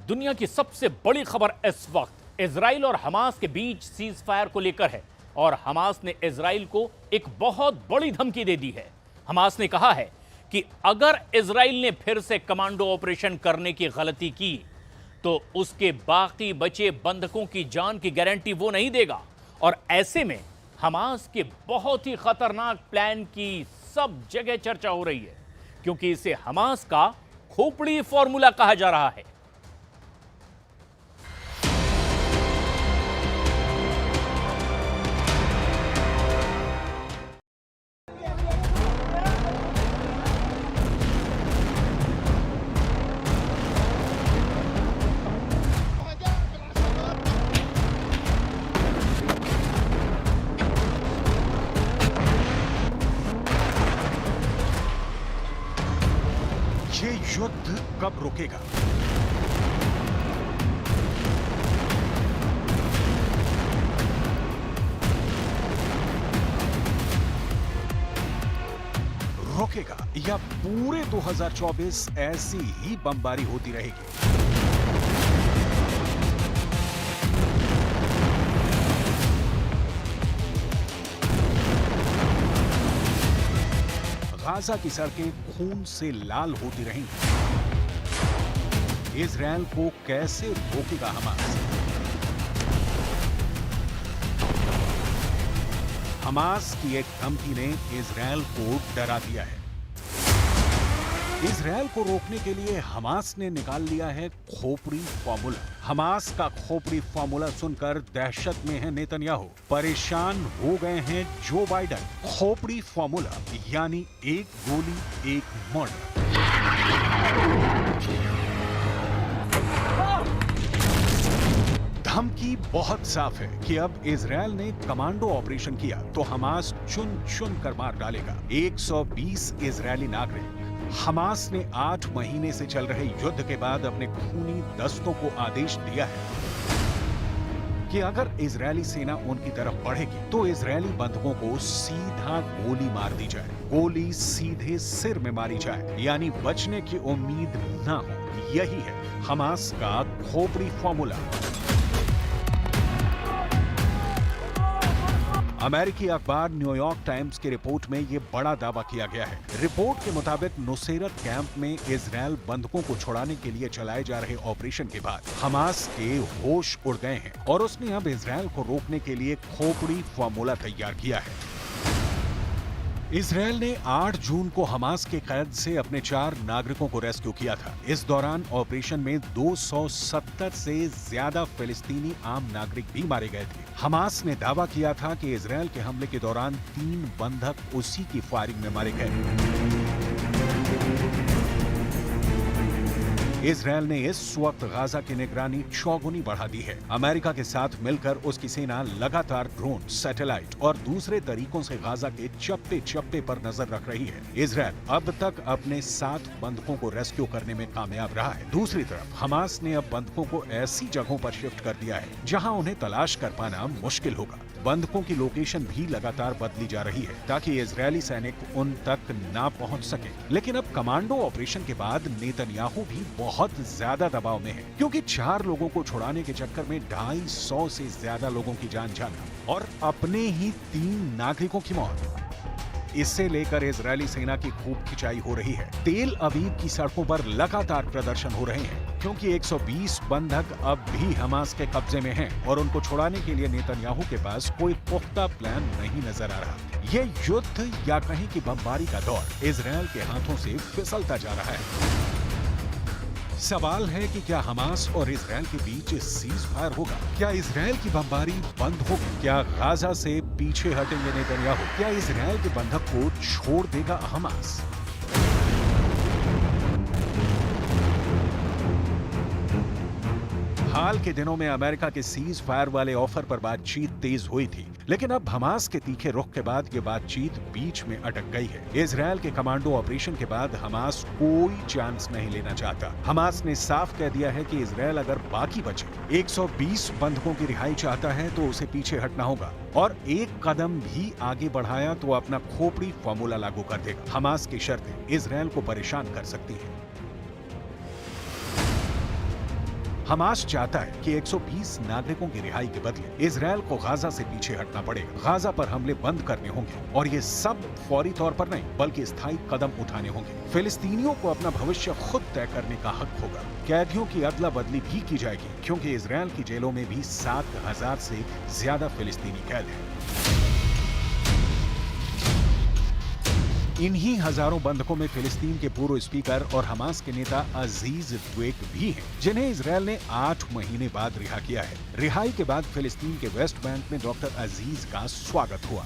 दुनिया की सबसे बड़ी खबर इस वक्त इजराइल और हमास के बीच सीज फायर को लेकर है और हमास ने इजराइल को एक बहुत बड़ी धमकी दे दी है। हमास ने कहा है कि अगर इजराइल ने फिर से कमांडो ऑपरेशन करने की गलती की तो उसके बाकी बचे बंधकों की जान की गारंटी वो नहीं देगा। और ऐसे में हमास के बहुत ही खतरनाक प्लान की सब जगह चर्चा हो रही है, क्योंकि इसे हमास का खोपड़ी फॉर्मूला कहा जा रहा है। ये युद्ध कब रुकेगा? रुकेगा या पूरे 2024 ऐसी ही बमबारी होती रहेगी? गाजा की सड़कें खून से लाल होती रहेंगी। इजरायल को कैसे रोकेगा हमास? हमास की एक धमकी ने इजरायल को डरा दिया है। इजरायल को रोकने के लिए हमास ने निकाल लिया है खोपड़ी फॉर्मूला। हमास का खोपड़ी फॉर्मूला सुनकर दहशत में है नेतन्याहू, परेशान हो गए हैं जो बाइडन। खोपड़ी फॉर्मूला यानी एक गोली एक मर्डर। धमकी बहुत साफ है कि अब इजरायल ने कमांडो ऑपरेशन किया तो हमास चुन चुन कर मार डालेगा। 120 इजरायली नागरिक। हमास ने 8 महीने से चल रहे युद्ध के बाद अपने खूनी दस्तों को आदेश दिया है कि अगर इजरायली सेना उनकी तरफ बढ़ेगी तो इजरायली बंधकों को सीधा गोली मार दी जाए। गोली सीधे सिर में मारी जाए, यानी बचने की उम्मीद ना हो। यही है हमास का खोपड़ी फॉर्मूला। अमेरिकी अखबार न्यूयॉर्क टाइम्स की रिपोर्ट में यह बड़ा दावा किया गया है। रिपोर्ट के मुताबिक नुसैरत कैंप में इजरायल बंधकों को छुड़ाने के लिए चलाए जा रहे ऑपरेशन के बाद हमास के होश उड़ गए हैं और उसने अब इजरायल को रोकने के लिए खोपड़ी फॉर्मूला तैयार किया है। इजरायल ने 8 जून को हमास के कैद से अपने 4 नागरिकों को रेस्क्यू किया था। इस दौरान ऑपरेशन में 270 से ज्यादा फिलिस्तीनी आम नागरिक भी मारे गए थे। हमास ने दावा किया था कि इजरायल के हमले के दौरान 3 बंधक उसी की फायरिंग में मारे गए। इजरायल ने इस वक्त गाजा की निगरानी चौगुनी बढ़ा दी है। अमेरिका के साथ मिलकर उसकी सेना लगातार ड्रोन, सैटेलाइट और दूसरे तरीकों से गाजा के चप्पे चप्पे पर नजर रख रही है। इजरायल अब तक अपने 7 बंधकों को रेस्क्यू करने में कामयाब रहा है। दूसरी तरफ हमास ने अब बंधकों को ऐसी जगहों पर शिफ्ट कर दिया है जहां उन्हें तलाश कर पाना मुश्किल होगा। बंधकों की लोकेशन भी लगातार बदली जा रही है ताकि इजरायली सैनिक उन तक ना पहुंच सके। लेकिन अब कमांडो ऑपरेशन के बाद नेतन्याहू भी बहुत ज्यादा दबाव में है, क्योंकि 4 लोगों को छुड़ाने के चक्कर में 250 से ज्यादा लोगों की जान जाना और अपने ही 3 नागरिकों की मौत। इससे लेकर इजरायली सेना की खूब खिंचाई हो रही है। तेल अवीव की सड़कों पर लगातार प्रदर्शन हो रहे हैं, क्योंकि 120 बंधक अब भी हमास के कब्जे में हैं और उनको छुड़ाने के लिए नेतन्याहू के पास कोई पुख्ता प्लान नहीं नजर आ रहा। ये युद्ध या कहीं की बमबारी का दौर इजरायल के हाथों से फिसलता जा रहा है। सवाल है कि क्या हमास और इजरायल के बीच सीज फायर होगा? क्या इजरायल की बमबारी बंद होगी? क्या गाजा से पीछे हटेंगे नेतन्याहू? क्या इजरायल के बंधक को छोड़ देगा हमास? हाल के दिनों में अमेरिका के सीज फायर वाले ऑफर पर बातचीत तेज हुई थी, लेकिन अब हमास के तीखे रुख के बाद ये बातचीत बीच में अटक गई है। इजरायल के कमांडो ऑपरेशन के बाद हमास कोई चांस नहीं लेना चाहता। हमास ने साफ कह दिया है कि इजरायल अगर बाकी बचे 120 बंधकों की रिहाई चाहता है तो उसे पीछे हटना होगा और एक कदम भी आगे बढ़ाया तो अपना खोपड़ी फॉर्मूला लागू कर देगा। हमास की शर्तें इजरायल को परेशान कर सकती हैं। हमास चाहता है कि 120 नागरिकों की रिहाई के बदले इजरायल को गाजा से पीछे हटना पड़ेगा। गाजा पर हमले बंद करने होंगे और ये सब फौरी तौर पर नहीं बल्कि स्थायी कदम उठाने होंगे। फिलिस्तीनियों को अपना भविष्य खुद तय करने का हक होगा। कैदियों की अदला बदली भी की जाएगी क्योंकि इजरायल की जेलों में भी 7,000 से ज्यादा फिलिस्तीनी कैद हैं। इन्हीं हजारों बंधकों में फिलिस्तीन के पूर्व स्पीकर और हमास के नेता अजीज द्वेक भी हैं, जिन्हें इजरायल ने 8 महीने बाद रिहा किया है। रिहाई के बाद फिलिस्तीन के वेस्ट बैंक में डॉक्टर अजीज का स्वागत हुआ।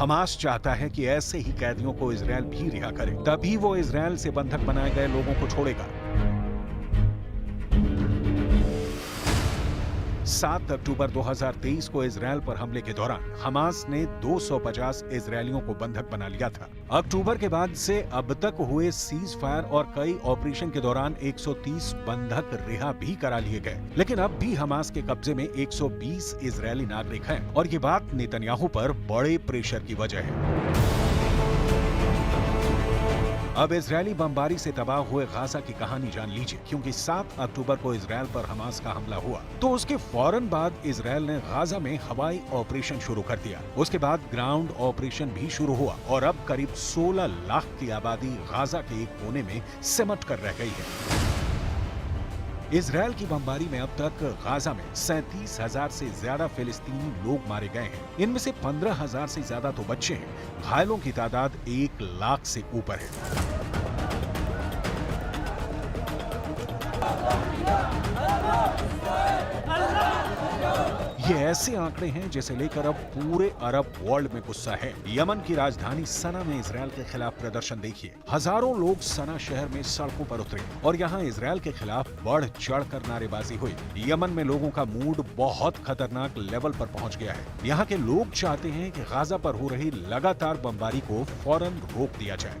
हमास चाहता है कि ऐसे ही कैदियों को इजरायल भी रिहा करे, तभी वो इजरायल से बंधक बनाए गए लोगों को छोड़ेगा। 7 अक्टूबर 2023 को इजरायल पर हमले के दौरान हमास ने 250 इजरायलियों को बंधक बना लिया था। अक्टूबर के बाद से अब तक हुए सीज फायर और कई ऑपरेशन के दौरान 130 बंधक रिहा भी करा लिए गए, लेकिन अब भी हमास के कब्जे में 120 इजरायली नागरिक हैं और ये बात नेतन्याहू पर बड़े प्रेशर की वजह है। अब इजरायली बमबारी से तबाह हुए गाजा की कहानी जान लीजिए, क्योंकि 7 अक्टूबर को इजरायल पर हमास का हमला हुआ तो उसके फौरन बाद इजरायल ने गाजा में हवाई ऑपरेशन शुरू कर दिया। उसके बाद ग्राउंड ऑपरेशन भी शुरू हुआ और अब करीब 16 लाख की आबादी गाजा के एक कोने में सिमट कर रह गई है। इजरायल की बमबारी में अब तक गाजा में 37,000 से ज्यादा फिलिस्तीनी लोग मारे गए हैं। इनमें से 15,000 से ज्यादा तो बच्चे हैं। घायलों की तादाद 1 लाख से ऊपर है। ये ऐसे आंकड़े हैं जिसे लेकर अब पूरे अरब वर्ल्ड में गुस्सा है। यमन की राजधानी सना में इजरायल के खिलाफ प्रदर्शन देखिए। हजारों लोग सना शहर में सड़कों पर उतरे और यहाँ इजरायल के खिलाफ बढ़ चढ़कर नारेबाजी हुई। यमन में लोगों का मूड बहुत खतरनाक लेवल पर पहुंच गया है। यहाँ के लोग चाहते हैं कि गाजा पर हो रही लगातार बमबारी को फौरन रोक दिया जाए।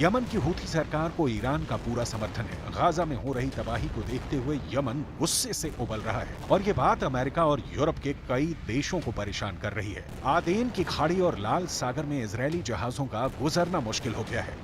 यमन की हूथी सरकार को ईरान का पूरा समर्थन है। गाजा में हो रही तबाही को देखते हुए यमन गुस्से से उबल रहा है और ये बात अमेरिका और यूरोप के कई देशों को परेशान कर रही है। आदेन की खाड़ी और लाल सागर में इजरायली जहाजों का गुजरना मुश्किल हो गया है।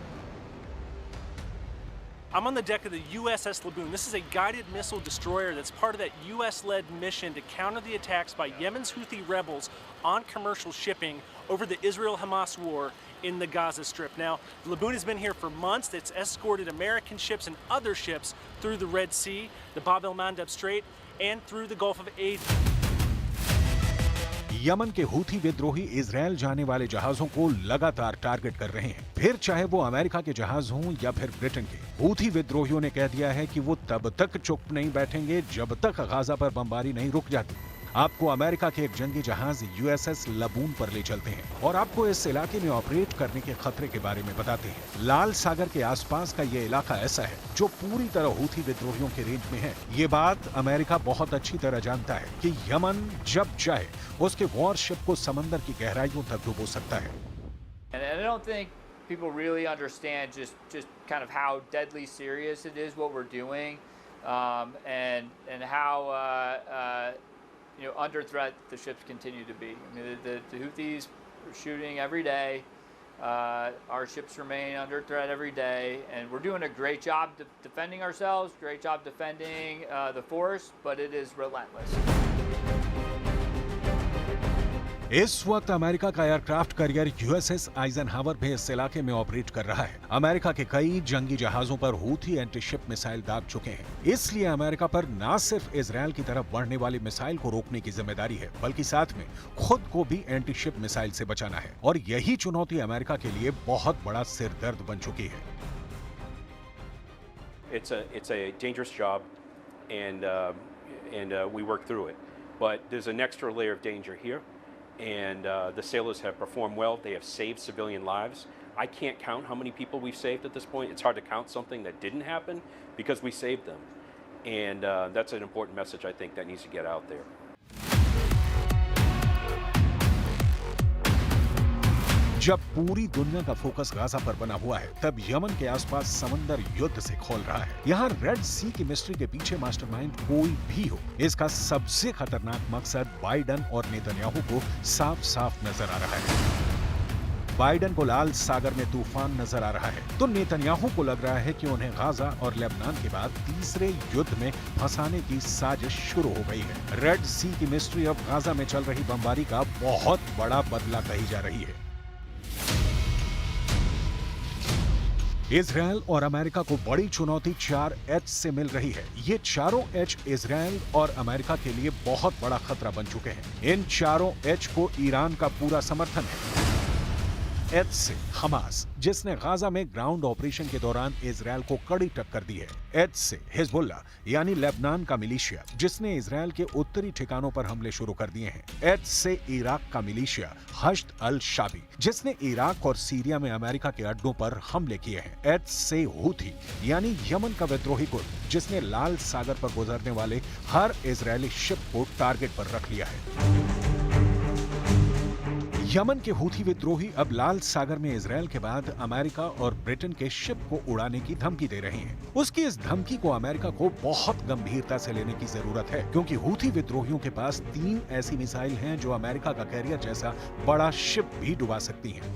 I'm on the deck of the USS Laboon. This is a guided missile destroyer that's part of that US-led mission to counter the attacks by Yemen's Houthi rebels on commercial shipping over the Israel-Hamas war in the Gaza Strip. Now, the Laboon has been here for months. It's escorted American ships and other ships through the Red Sea, the Bab el-Mandeb Strait, and through the Gulf of Aden. Yemen के Houthi विद्रोही Israel जाने वाले जहाजों को लगातार target कर रहे हैं, फिर चाहे वो अमेरिका के जहाज हों या फिर ब्रिटेन के। हूथी विद्रोहियों ने कह दिया है कि वो तब तक चुप नहीं बैठेंगे जब तक गाजा पर बमबारी नहीं रुक जाती। आपको अमेरिका के एक जंगी जहाज यूएसएस लबून पर ले चलते हैं और आपको इस इलाके में ऑपरेट करने के खतरे के बारे में बताते हैं। लाल सागर के आसपास का ये इलाका ऐसा है जो पूरी तरह हूथी विद्रोहियों के रेंज में है। ये बात अमेरिका बहुत अच्छी तरह जानता है कि यमन जब चाहे उसके वॉरशिप को समंदर की गहराइयों तक डुबो सकता है। And I don't think people really understand just kind of how deadly serious it is what we're doing, and how under threat the ships continue to be. I mean, the Houthis are shooting every day. Our ships remain under threat every day, and we're doing a great job defending ourselves, great job defending the force, but it is relentless. इस वक्त America का aircraft carrier USS Eisenhower भी इस इलाके में operate कर रहा है। अमेरिका के कई जंगी जहाजों पर हूथी एंटीशिप मिसाइल दाग चुके हैं। इसलिए अमेरिका पर न सिर्फ इजरायल की तरफ बढ़ने वाली मिसाइल को रोकने की जिम्मेदारी है, बल्कि साथ में खुद को भी एंटीशिप मिसाइल से बचाना है। और यही चुनौती अमेरिका के लिए बहुत बड़ा सिरदर्द बन चुकी है। It's a dangerous job, and we work through it. But there's an extra layer of danger here, and the sailors have performed well. They have saved civilian lives. I can't count how many people we've saved at this point. It's hard to count something that didn't happen because we saved them. And that's an important message, I think, that needs to get out there. जब पूरी दुनिया का focus Gaza पर बना हुआ है, तब Yemen के आसपास समंदर युद्ध से खोल रहा है। यहाँ रेड सी की मिस्ट्री के पीछे मास्टरमाइंड कोई भी हो, इसका सबसे खतरनाक मकसद बाइडन और नेतन्याहू को साफ साफ नजर आ रहा है। बाइडन को लाल सागर में तूफान नजर आ रहा है, तो नेतन्याहू को लग रहा है कि उन्हें गाजा और लेबनान के बाद तीसरे युद्ध में फंसाने की साजिश शुरू हो गई है। रेड सी की मिस्ट्री अब गाजा में चल रही बमबारी का बहुत बड़ा बदला कही जा रही है। इजरायल और अमेरिका को बड़ी चुनौती 4 एच से मिल रही है। ये चारों एच इजरायल और अमेरिका के लिए बहुत बड़ा खतरा बन चुके हैं। इन चारों एच को ईरान का पूरा समर्थन है। एच से हमास, जिसने गाजा में ग्राउंड ऑपरेशन के दौरान इजरायल को कड़ी टक्कर दी है। एच से हिजबुल्लाह यानी लेबनान का मिलिशिया, जिसने इजरायल के उत्तरी ठिकानों पर हमले शुरू कर दिए हैं। एच से इराक का मिलिशिया हश्द अल शाबी, जिसने इराक और सीरिया में अमेरिका के अड्डों पर हमले किए हैं। एच से हूथी यानी यमन का विद्रोही गुट, जिसने लाल सागर पर गुजरने वाले हर इजरायली शिप को टारगेट पर रख लिया है। यमन के हूथी विद्रोही अब लाल सागर में इजरायल के बाद अमेरिका और ब्रिटेन के शिप को उड़ाने की धमकी दे रहे हैं। उसकी इस धमकी को अमेरिका को बहुत गंभीरता से लेने की जरूरत है, क्योंकि हूथी विद्रोहियों के पास 3 ऐसी मिसाइल हैं जो अमेरिका का कैरियर जैसा बड़ा शिप भी डुबा सकती हैं।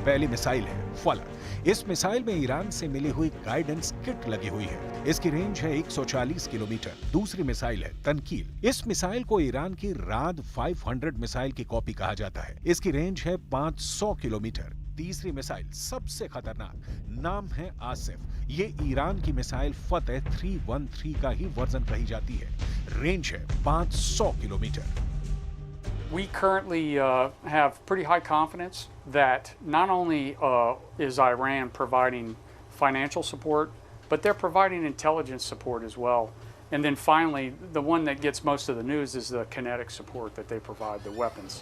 पहली मिसाइल है फलक। इस मिसाइल में ईरान से मिली हुई गाइडेंस किट लगी हुई है। इसकी रेंज है 140 किलोमीटर। दूसरी मिसाइल है तनकील। इस मिसाइल को ईरान की राद 500 मिसाइल की कॉपी कहा जाता है। इसकी रेंज है 500 किलोमीटर। तीसरी मिसाइल सबसे खतरनाक, नाम है आसिफ। ये ईरान की मिसाइल फतेह 313 का ही वर्जन कही जाती है। रेंज है 500 kilometre. We currently have pretty high confidence that not only is Iran providing financial support, but they're providing intelligence support as well. And then finally, the one that gets most of the news is the kinetic support that they provide, the weapons.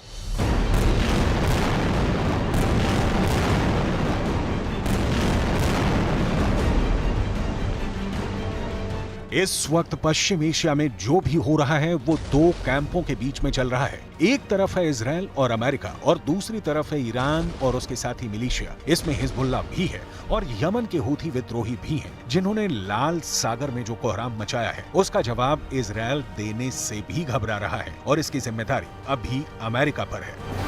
इस वक्त पश्चिम Asia में जो भी हो रहा है वो 2 कैंपों के बीच में चल रहा है। एक तरफ है इजरायल और अमेरिका और दूसरी तरफ है ईरान और उसके साथी मिलिशिया। इसमें हिजबुल्लाह भी है और यमन के हूथी विद्रोही भी हैं, जिन्होंने लाल सागर में जो कोहराम मचाया है उसका जवाब इजरायल देने से भी घबरा रहा है और इसकी जिम्मेदारी अभी अमेरिका पर है।